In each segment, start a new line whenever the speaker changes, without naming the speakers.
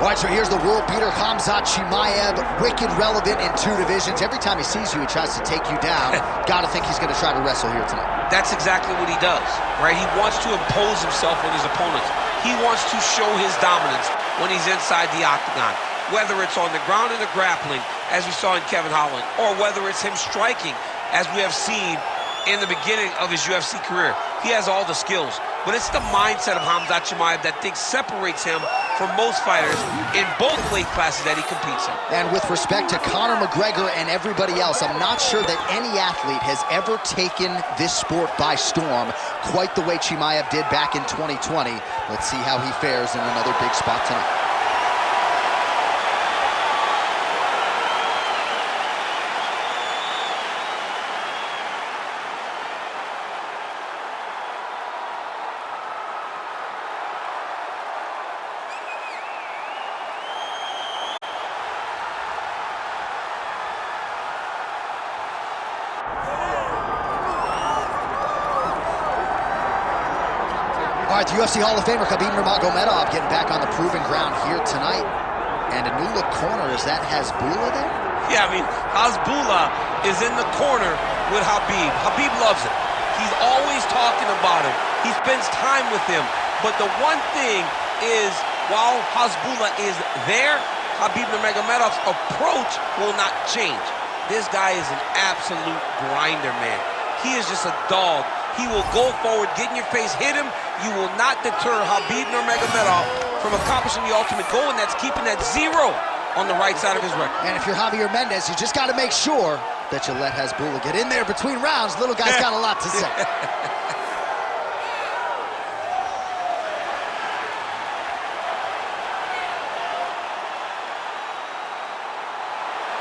All right, so here's the world beater, Khamzat Chimaev, wicked relevant in 2 divisions. Every time he sees you, he tries to take you down. Gotta think he's gonna try to wrestle here tonight.
That's exactly what he does, right? He wants to impose himself on his opponents. He wants to show his dominance when he's inside the octagon, whether it's on the ground in the grappling, as we saw in Kevin Holland, or whether it's him striking, as we have seen in the beginning of his UFC career. He has all the skills, but it's the mindset of Khamzat Chimaev that I think separates him from most fighters in both weight classes that he competes in.
And with respect to Conor McGregor and everybody else, I'm not sure that any athlete has ever taken this sport by storm quite the way Chimaev did back in 2020. Let's see how he fares in another big spot tonight. All right, the UFC Hall of Famer Khabib Nurmagomedov getting back on the proving ground here tonight. And a new look corner, is that Hasbulla there?
Yeah, I mean, Hasbulla is in the corner with Khabib. Khabib loves it. He's always talking about him. He spends time with him. But the one thing is, while Hasbulla is there, Khabib Nurmagomedov's approach will not change. This guy is an absolute grinder, man. He is just a dog. He will go forward, get in your face, hit him. You will not deter Khabib Nurmagomedov from accomplishing the ultimate goal, and that's keeping that 0 on the right side of his record.
And if you're Javier Mendez, you just got to make sure that you let Hasbulla get in there between rounds. Little guy's got a lot to say.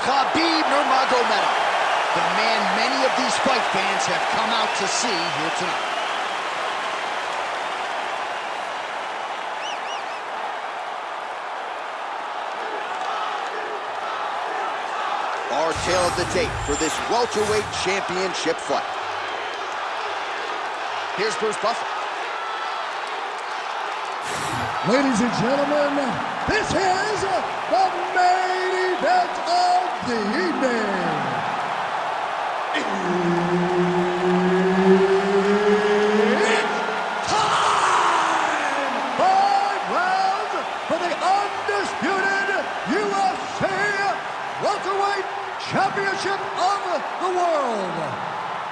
Khabib Nurmagomedov, the man many of these fight fans have come out to see here tonight. Our tale of the tape for this welterweight championship fight. Here's Bruce Buffer.
Ladies and gentlemen, this is the main event of the evening. It's time! 5 rounds for the undisputed UFC welterweight championship of the world.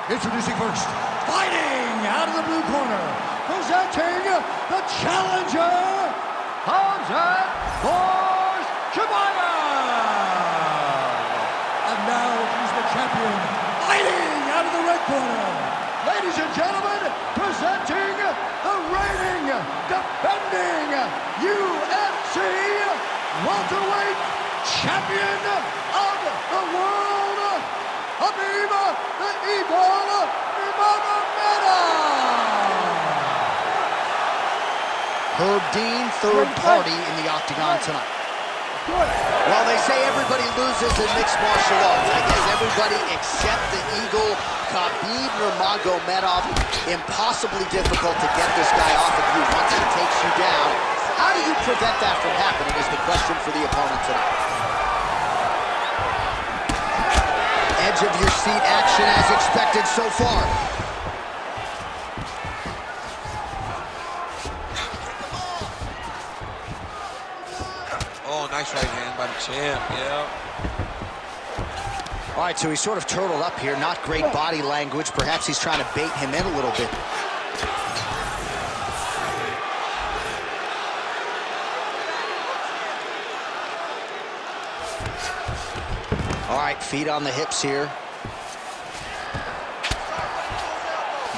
Introducing first, fighting out of the blue corner, presenting the challenger, Khamzat Chimaev. And now he's the champion, fighting out of the red corner. Ladies and gentlemen, presenting the reigning, defending UFC welterweight champion of the world, Khabib the Eagle Nurmagomedov.
Herb Dean, third party in the octagon tonight. Well, they say everybody loses in mixed martial arts. I guess everybody except the Eagle, Khabib Nurmagomedov. Impossibly difficult to get this guy off of you once he takes you down. How do you prevent that from happening is the question for the opponent tonight. Edge of your seat action as expected so far.
Oh, nice right hand by the champ, yeah.
All right, so he's sort of turtled up here. Not great body language. Perhaps he's trying to bait him in a little bit. All right, feet on the hips here.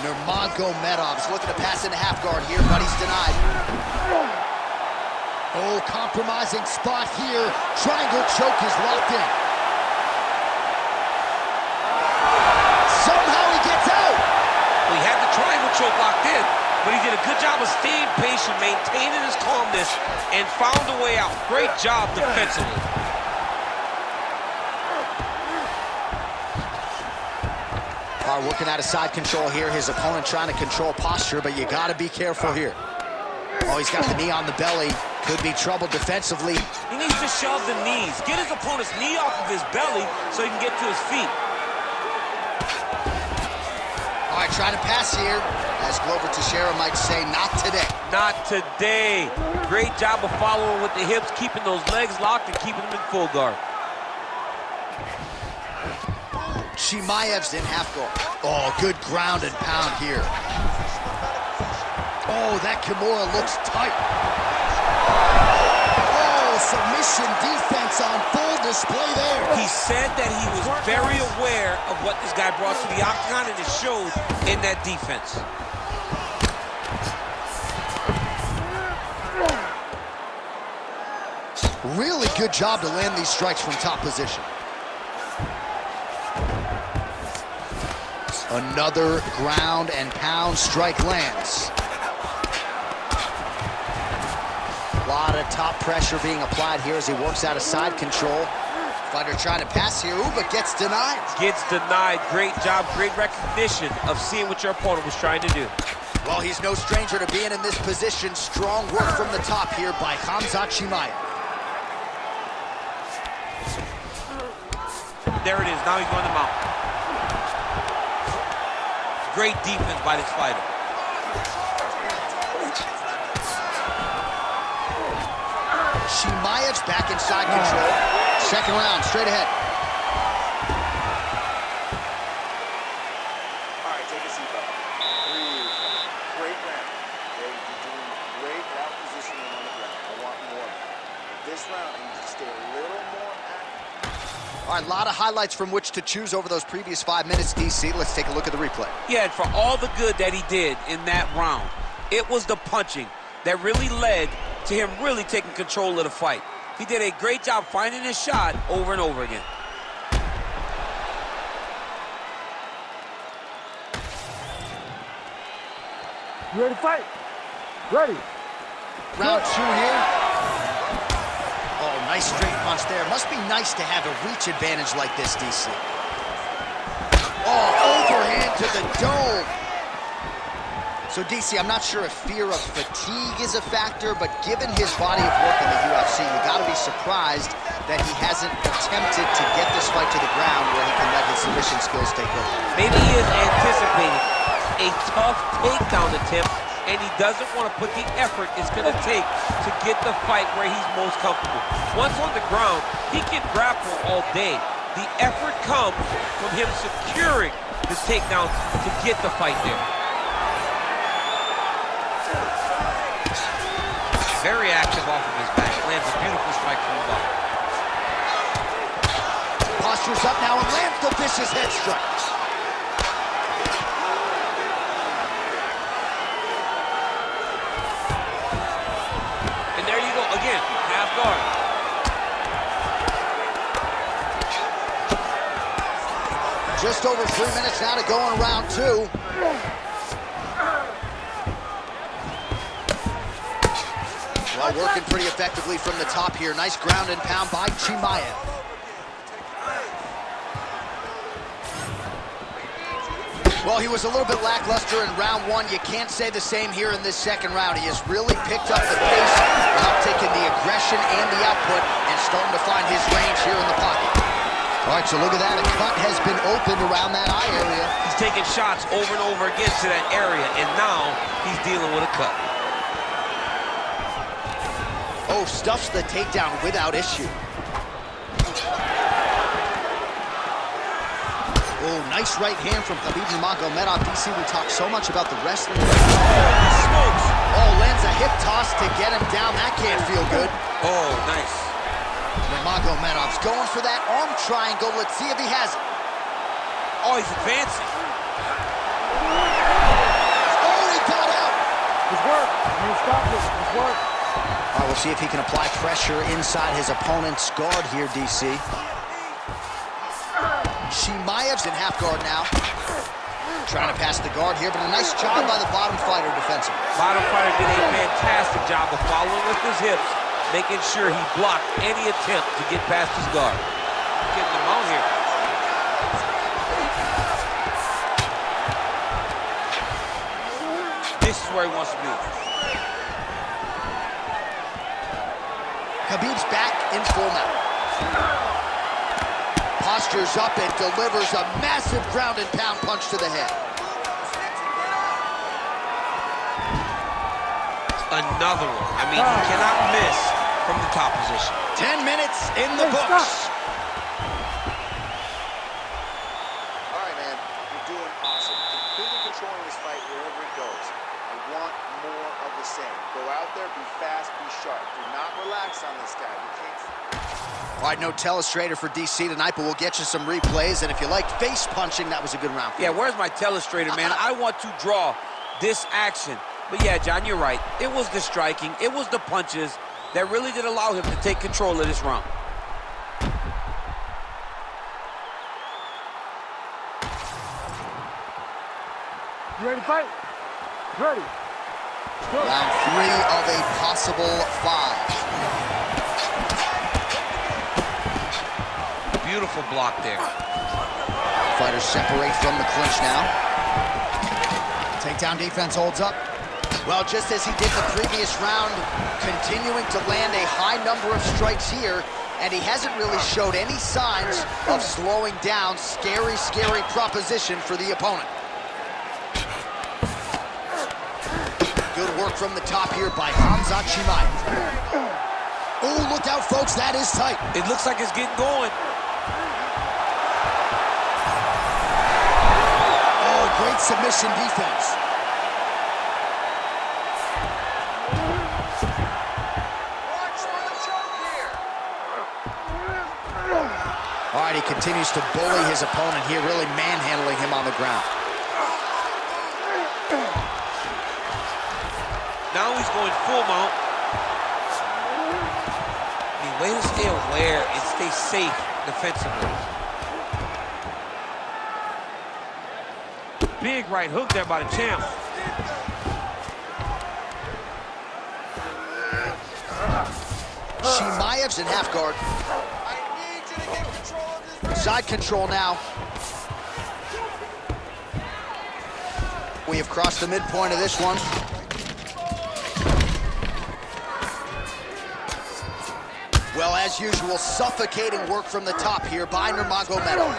Nurmagomedov's looking to pass into half guard here, but he's denied. Oh, compromising spot here. Triangle choke is locked in. Somehow he gets out.
Well, he had the triangle choke locked in, but he did a good job of staying patient, maintaining his calmness, and found a way out. Great job defensively.
Working out of side control here. His opponent trying to control posture, but you got to be careful here. Oh, he's got the knee on the belly. Could be trouble defensively.
He needs to shove the knees. Get his opponent's knee off of his belly so he can get to his feet.
All right, trying to pass here. As Glover Teixeira might say, not today.
Not today. Great job of following with the hips, keeping those legs locked and keeping them in full guard.
Chimaev's in half guard. Oh, good ground and pound here. Oh, that Kimura looks tight. Oh, submission defense on full display there.
He said that he was very aware of what this guy brought to the octagon, and it showed in that defense.
Really good job to land these strikes from top position. Another ground and pound strike lands. A lot of top pressure being applied here as he works out of side control. Fighter trying to pass here, but gets denied.
Gets denied. Great job, great recognition of seeing what your opponent was trying to do.
Well, he's no stranger to being in this position. Strong work from the top here by Khamzat Chimaev.
There it is. Now he's going to mount. Great defense by this fighter.
Chimaev's back inside control. Second round, straight ahead.
All right, take a seat, bud. Breathe. Great round. You're doing great without positioning on the ground. I want more. This round, you need to stay a little more active.
All right, a lot of highlights from which to choose over those previous 5 minutes, DC. Let's take a look at the replay.
Yeah, and for all the good that he did in that round, it was the punching that really led to him really taking control of the fight. He did a great job finding his shot over and over again.
You ready to fight? Ready.
Round 2 here. Oh, nice straight punch there. Must be nice to have a reach advantage like this, DC. Oh, overhand to the dome. So, DC, I'm not sure if fear of fatigue is a factor, but given his body of work in the UFC, you got to be surprised that he hasn't attempted to get this fight to the ground where he can let his submission skills take over.
Maybe he is anticipating a tough takedown attempt, and he doesn't want to put the effort it's going to take to get the fight where he's most comfortable. Once on the ground, he can grapple all day. The effort comes from him securing the takedown to get the fight there. Very active off of his back. Lands a beautiful strike from the bottom.
Postures up now and lands the vicious head strike.
And there you go, again, half guard.
Just over 3 minutes now to go in round 2. Well, working pretty effectively from the top here. Nice ground and pound by Chimaev. Well, he was a little bit lackluster in round 1. You can't say the same here in this second round. He has really picked up the pace, taking the aggression and the output, and starting to find his range here in the pocket. All right, so look at that. A cut has been opened around that eye area.
He's taking shots over and over again to that area, and now he's dealing with a cut.
Oh, stuffs the takedown without issue. Oh, nice right hand from Khabib Nurmagomedov. DC, we talk so much about the wrestling.
Smokes.
Oh, lands a hip toss to get him down. That can't feel good.
Oh, nice.
Nurmagomedov's going for that arm triangle. Let's see if he has it.
Oh, he's advancing.
Oh, he got out.
It's work. You stop it. It's work.
All right, we'll see if he can apply pressure inside his opponent's guard here, DC. Chimaev's in half guard now. Trying to pass the guard here, but a nice job by the bottom fighter defensively.
Bottom fighter did a fantastic job of following with his hips, making sure he blocked any attempt to get past his guard. Getting him out here. This is where he wants to be.
Khabib's back in full mount. Postures up and delivers a massive ground and pound punch to the head.
Another one. I mean, he cannot miss from the top position.
10 minutes in the books.
All right, man, you're doing awesome. Completely controlling this fight wherever it goes. I want more of the same. Go out there, be fast, be sharp. Do not relax on this guy. You can't.
All right, no telestrator for DC tonight, but we'll get you some replays. And if you liked face punching, that was a good round.
Yeah, where's my telestrator, man? I want to draw this action. But yeah, John, you're right. It was the striking, it was the punches that really did allow him to take control of this round.
You ready to fight? Ready.
Round 3 of a possible 5.
Beautiful block there.
Fighters separate from the clinch now. Takedown defense holds up. Well, just as he did the previous round, continuing to land a high number of strikes here, and he hasn't really showed any signs of slowing down. Scary, scary proposition for the opponent. Good work from the top here by Khamzat Chimaev. Oh, look out, folks, that is tight.
It looks like it's getting going.
Oh, great submission defense. All right, he continues to bully his opponent here, really manhandling him on the ground.
Now he's going full mount. I mean, way to stay aware and stay safe defensively. Big right hook there by the champ.
Chimaev's in half guard. Side control now. We have crossed the midpoint of this one. Well, as usual, suffocating work from the top here by Nurmagomedov.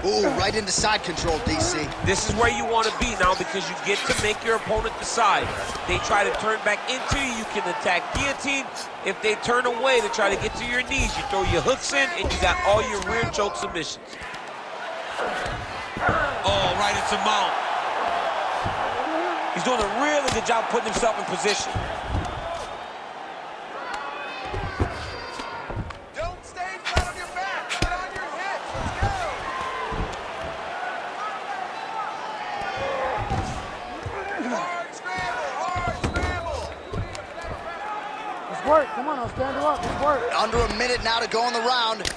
Ooh, right into side control, DC.
This is where you want to be now because you get to make your opponent decide. They try to turn back into you, you can attack guillotine. If they turn away to try to get to your knees, you throw your hooks in and you got all your rear choke submissions. Oh, right into mount. He's doing a really good job putting himself in position.
Don't stay flat on your back. Get on your hips. Let's go. Hard scramble. Hard scramble.
Let's work. Come on, I'll stand you up. Let's work.
Under a minute now to go in the round.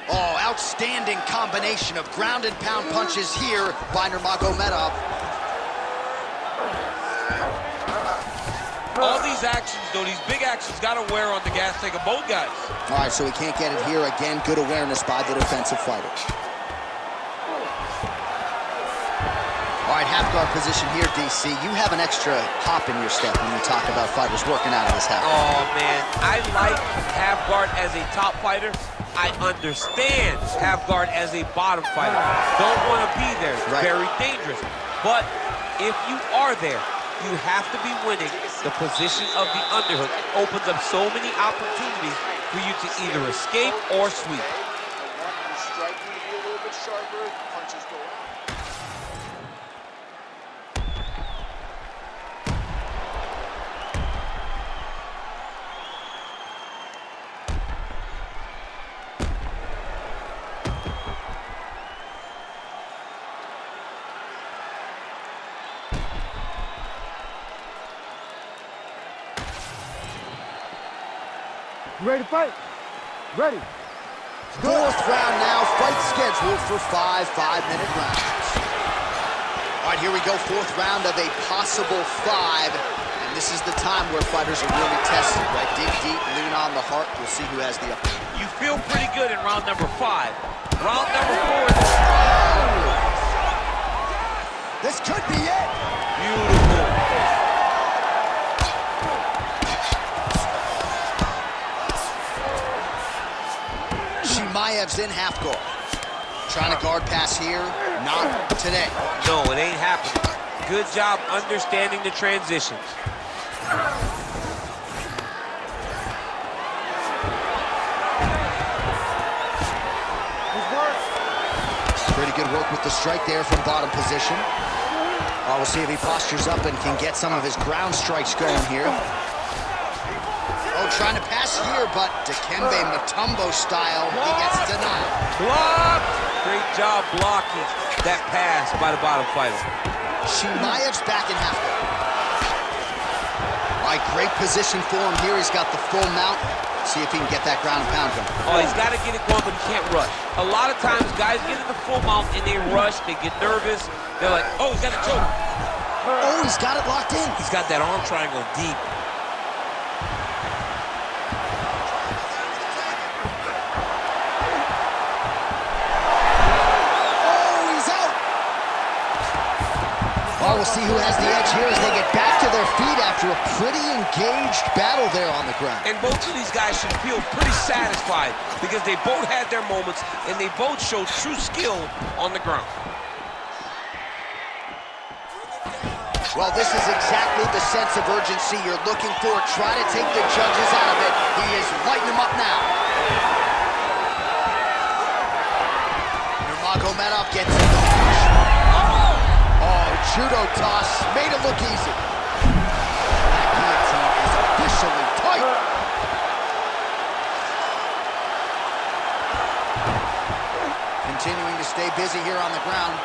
Oh, outstanding combination of ground and pound punches here by Nurmagomedov.
All these actions, though, these big actions, got to wear on the gas tank of both guys.
All right, so he can't get it here. Again, good awareness by the defensive fighter. All right, half guard position here, DC. You have an extra hop in your step when you talk about fighters working out of this half guard.
Oh, man, I like half guard as a top fighter. I understand half guard as a bottom fighter. Don't want to be there. It's very dangerous. But if you are there, you have to be winning. The position of the underhook opens up so many opportunities for you to either escape or sweep.
I want your striking to be a little bit sharper. Punches go out.
You ready to fight? Ready.
Fourth round now, fight scheduled for 5 5-minute rounds. All right, here we go, fourth round of a possible 5. And this is the time where fighters are really tested, right? Dig deep, lean on the heart. We'll see who has the upper.
You feel pretty good in round number 5. Round number 4 is
This could be it.
Beautiful.
Chimaev's in half guard. Trying to guard pass here. Not today.
No, it ain't happening. Good job understanding the transitions.
Pretty good work with the strike there from bottom position. We'll see if he postures up and can get some of his ground strikes going here. Oh, trying to pass here, but Dikembe Mutombo style, he gets denied.
Blocked! Great job blocking that pass by the bottom fighter.
Chimaev's back in half guard. All right, great position for him here. He's got the full mount. See if he can get that ground and pound going.
Oh, he's got to get it going, but he can't rush. A lot of times, guys get in the full mount and they rush, they get nervous. They're like, oh, he's got a choke.
Oh, he's got it locked in.
He's got that arm triangle deep.
We'll see who has the edge here as they get back to their feet after a pretty engaged battle there on the ground.
And both of these guys should feel pretty satisfied because they both had their moments and they both showed true skill on the ground.
Well, this is exactly the sense of urgency you're looking for. Try to take the judges out of it. He is lighting them up now. Nurmagomedov gets in the finish. Judo toss, made it look easy. That guillotine is officially tight. Continuing to stay busy here on the ground.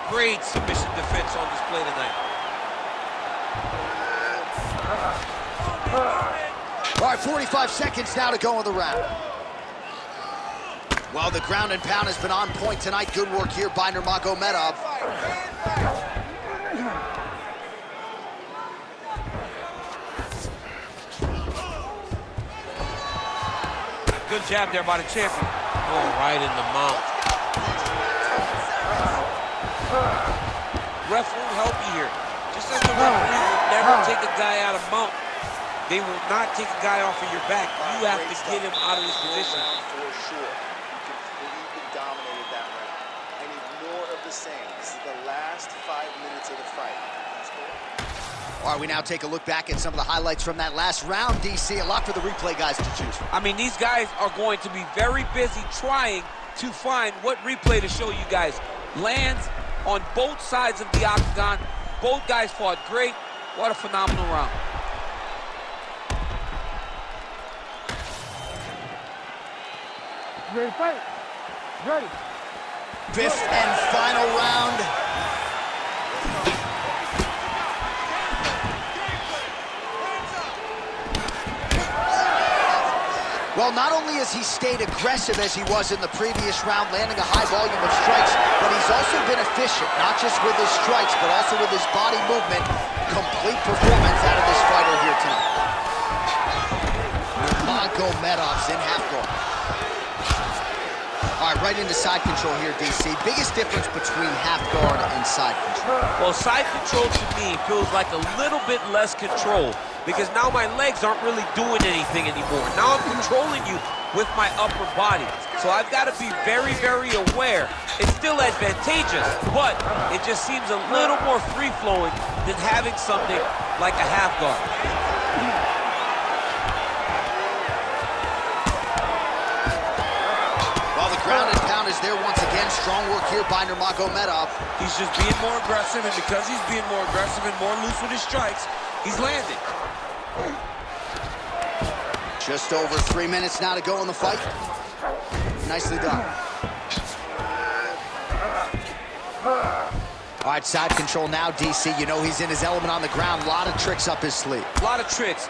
Great submission defense on display tonight.
All right, 45 seconds now to go in the round. Well, the ground and pound has been on point tonight. Good work here by Nurmagomedov.
Good jab there by the champion. Oh, right in the mouth. Ref won't help you here. Just as the referee will never take a guy out of mount, they will not take a guy off of your back. You have to get him out of his position.
For sure. You completely dominated that round. I need more of the same. This is the last 5 minutes of the fight.
All right, we now take a look back at some of the highlights from that last round, DC. A lot for the replay guys to choose from.
I mean, these guys are going to be very busy trying to find what replay to show you guys. Lands on both sides of the octagon. Both guys fought great. What a phenomenal round.
Ready to fight? Ready.
Fifth and final round. Well, not only has he stayed aggressive as he was in the previous round, landing a high volume of strikes, but he's also been efficient, not just with his strikes, but also with his body movement. Complete performance out of this fighter here tonight. Nurmagomedov's in half guard. All right, right into side control here, DC. Biggest difference between half guard and side control?
Well, side control to me feels like a little bit less control because now my legs aren't really doing anything anymore. Now I'm controlling you with my upper body. So I've got to be very, very aware. It's still advantageous, but it just seems a little more free-flowing than having something like a half guard.
Ground and pound is there once again. Strong work here by Nurmagomedov.
He's just being more aggressive, and because he's being more aggressive and more loose with his strikes, he's landing.
Just over 3 minutes now to go in the fight. Nicely done. All right, side control now, DC. You know he's in his element on the ground. A lot of tricks up his sleeve.
A lot of tricks.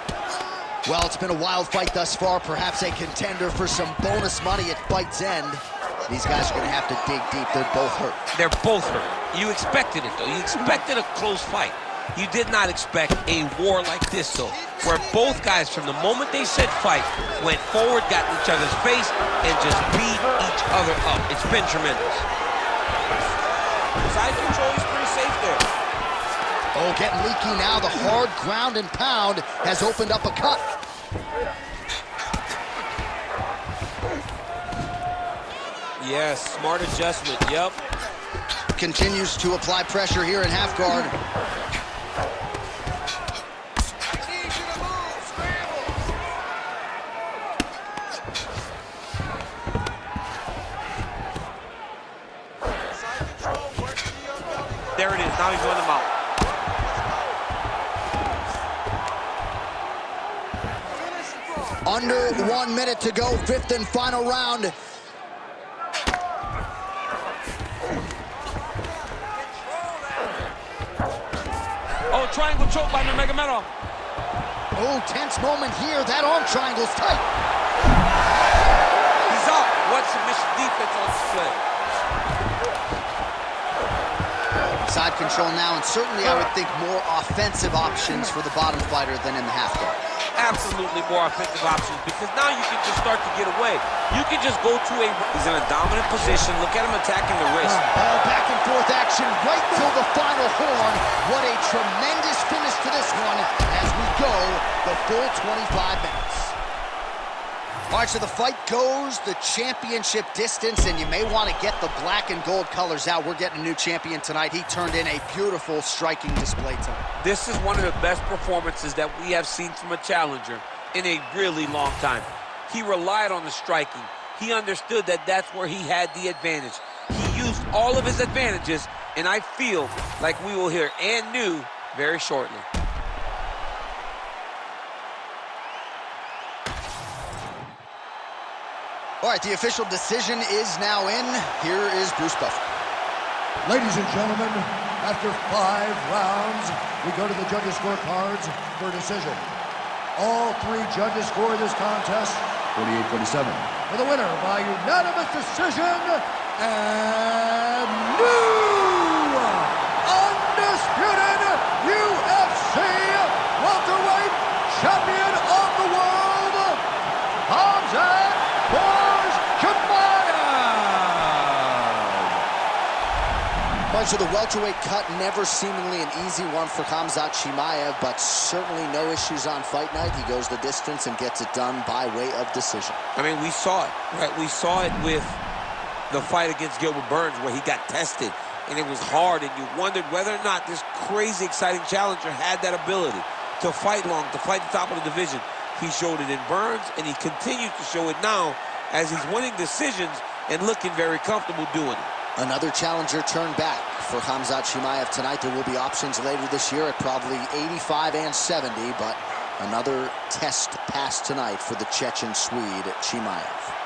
Well, it's been a wild fight thus far. Perhaps a contender for some bonus money at fight's end. These guys are going to have to dig deep. They're both hurt.
They're both hurt. You expected it, though. You expected a close fight. You did not expect a war like this, though, where both guys, from the moment they said fight, went forward, got in each other's face, and just beat each other up. It's been tremendous. Side control is pretty safe there.
Oh, getting leaky now. The hard ground and pound has opened up a cut.
Yes, smart adjustment, yep.
Continues to apply pressure here in half guard.
There it is, now he's on the mount.
Under 1 minute to go, fifth and final round.
Oh, triangle choke by Nurmagomedov.
Oh, tense moment here. That arm triangle's tight.
He's out. What submission defense on display.
Side control now, and certainly I would think more offensive options for the bottom fighter than in the half guard.
Absolutely more offensive options, because now you can just start to get away. You can just go to he's in a dominant position. Look at him attacking the wrist.
Ball back and forth action right till the final horn. What a tremendous finish to this one as we go the full 25 minutes. All right, so the fight goes the championship distance, and you may want to get the black and gold colors out. We're getting a new champion tonight. He turned in a beautiful striking display tonight.
This is one of the best performances that we have seen from a challenger in a really long time. He relied on the striking. He understood that that's where he had the advantage. He used all of his advantages, and I feel like we will hear and new very shortly.
All right, the official decision is now in. Here is Bruce Buffer.
Ladies and gentlemen, after 5 rounds, we go to the judges' scorecards for a decision. All 3 judges score this contest 48-47. For the winner by unanimous decision, and new undisputed UFC welterweight champion of the world, Khamzat Chimaev.
All right, so the welterweight cut, never seemingly an easy one for Khamzat Chimaev, but certainly no issues on fight night. He goes the distance and gets it done by way of decision.
I mean, we saw it, right? We saw it with the fight against Gilbert Burns, where he got tested, and it was hard, and you wondered whether or not this crazy, exciting challenger had that ability to fight long, to fight the top of the division. He showed it in Burns, and he continues to show it now as he's winning decisions and looking very comfortable doing it.
Another challenger turned back for Khamzat Chimaev tonight. There will be options later this year at probably 85 and 70, but another test pass tonight for the Chechen Swede, Chimaev.